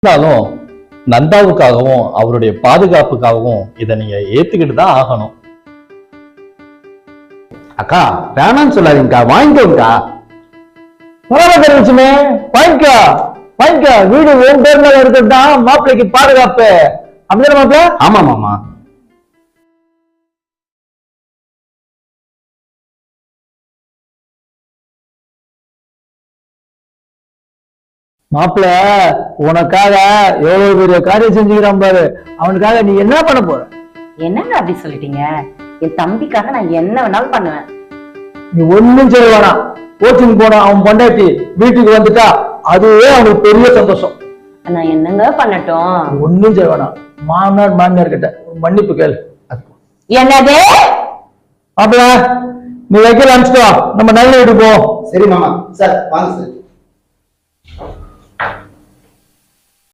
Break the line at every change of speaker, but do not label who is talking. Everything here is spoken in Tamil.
இருந்தாலும் நந்தாவுக்காகவும் அவருடைய பாதுகாப்புக்காகவும் இதை நீங்க ஏத்துக்கிட்டு தான் ஆகணும்.
அக்கா வேணாம்னு சொல்லாதீங்கக்கா, வாங்கிக்கோங்கக்கா.
தெரிவிச்சுமே வாங்கிக்கோ வாங்கிக்கோ. வீடு உன் பேர் மேல இருக்கிறது தான் மாப்பிள்ளைக்கு பாதுகாப்பு. அப்படிதானே மாப்பிள்ள?
ஆமா மாமா.
மாப்பிள்ள உனக்காக எவ்வளவு பெரிய காரியம் செஞ்சுக்கிறான் பாரு. அவனுக்காக நீ என்ன பண்ண போற?
என்னங்க அப்படி சொல்லிட்டீங்க? என் தம்பிக்காக நான் என்ன வேணாலும் பண்ணுவேன்.
நீ ஒண்ணும் செய்ய வேணாம். கோச்சிங் போன அவன் பொண்டாட்டி வீட்டுக்கு வந்துட்டா அதுவே அவனுக்கு பெரிய சந்தோஷம்.
நான் என்னங்க பண்ணட்டும்?
ஒண்ணும் செய்ய வேணாம். மாமனார் கிட்ட மன்னிப்பு கேளு.
என்னது?
மாப்பிள்ள நீ வைக்கல அனுப்பிச்சுட்டு வா, நம்ம நல்ல வீட்டுக்கு போவோம்.
சரி மாமா. சார் வாங்க சார்.